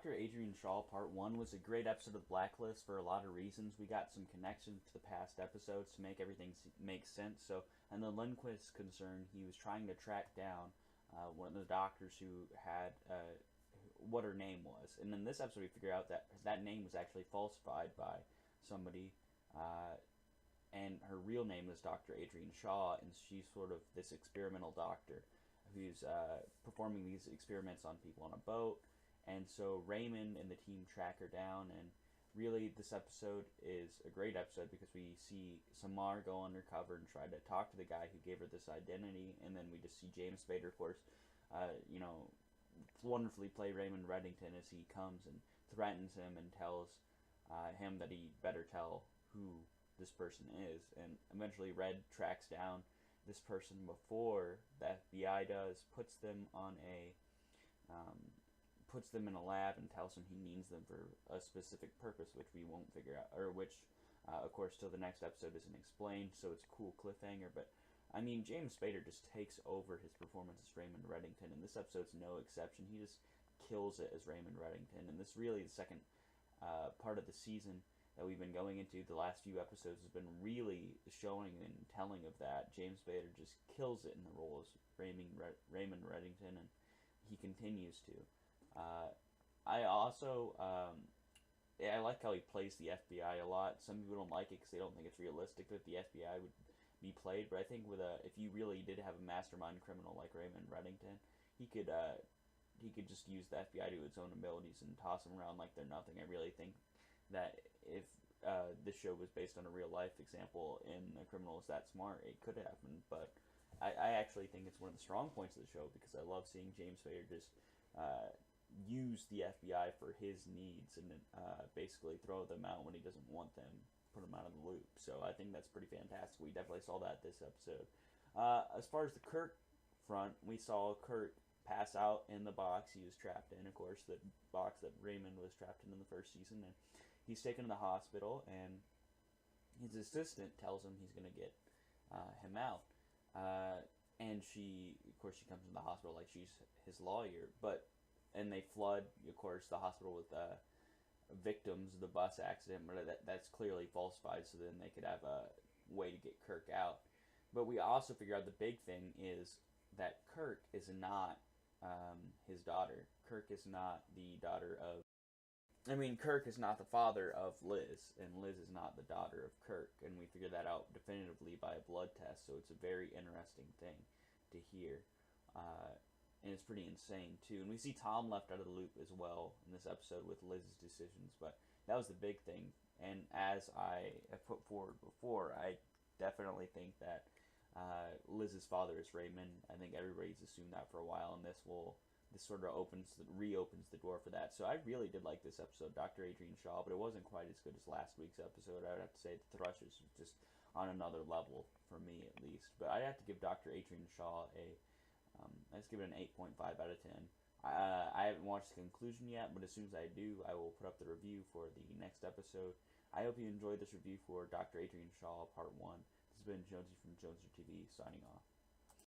Dr. Adrian Shaw Part 1 was a great episode of Blacklist for a lot of reasons. We got some connections to the past episodes to make everything make sense. So, and the Lindquist concern, he was trying to track down one of the doctors who had what her name was. And in this episode, we figure out that that name was actually falsified by somebody. And her real name is Dr. Adrian Shaw, and she's sort of this experimental doctor who's performing these experiments on people on a boat. And so Raymond and the team track her down, and really this episode is a great episode because we see Samar go undercover and try to talk to the guy who gave her this identity, and then we just see James Spader, of course, wonderfully play Raymond Reddington as he comes and threatens him and tells him that he better tell who this person is. And eventually Red tracks down this person before the FBI does, puts them in a lab and tells him he needs them for a specific purpose, which we won't figure out, or which, of course, till the next episode isn't explained, so it's a cool cliffhanger. But, I mean, James Spader just takes over his performance as Raymond Reddington, and this episode's no exception. He just kills it as Raymond Reddington, and this really, the second part of the season that we've been going into, the last few episodes, has been really showing and telling of that. James Spader just kills it in the role as Raymond Reddington, and he continues to. I also, I like how he plays the FBI a lot. Some people don't like it because they don't think it's realistic that the FBI would be played, but I think if you really did have a mastermind criminal like Raymond Reddington, he could just use the FBI to its own abilities and toss them around like they're nothing. I really think that if this show was based on a real life example and a criminal is that smart, it could happen. But I actually think it's one of the strong points of the show because I love seeing James Spader just use the FBI for his needs and basically throw them out when he doesn't want them, put them out of the loop. So I think that's pretty fantastic. We definitely saw that this episode. As far as the Kirk front, we saw Kirk pass out in the box he was trapped in, of course, the box that Raymond was trapped in the first season, and he's taken to the hospital, and his assistant tells him he's going to get him out. And she comes to the hospital like she's his lawyer, and they flood, of course, the hospital with victims of the bus accident, but that's clearly falsified, so then they could have a way to get Kirk out. But we also figure out the big thing is that Kirk is not his daughter. Kirk is not the father of Liz, and Liz is not the daughter of Kirk, and we figure that out definitively by a blood test, so it's a very interesting thing to hear. And it's pretty insane, too. And we see Tom left out of the loop as well in this episode with Liz's decisions, but that was the big thing. And as I have put forward before, I definitely think that Liz's father is Raymond. I think everybody's assumed that for a while, and this sort of reopens the door for that. So I really did like this episode, Dr. Adrian Shaw, but it wasn't quite as good as last week's episode. I would have to say the Thrushes was just on another level, for me at least. But I'd have to give Dr. Adrian Shaw let's give it an 8.5 out of 10. I haven't watched the conclusion yet, but as soon as I do, I will put up the review for the next episode. I hope you enjoyed this review for Dr. Adrian Shaw Part 1. This has been Jonesy from Joneser TV, signing off.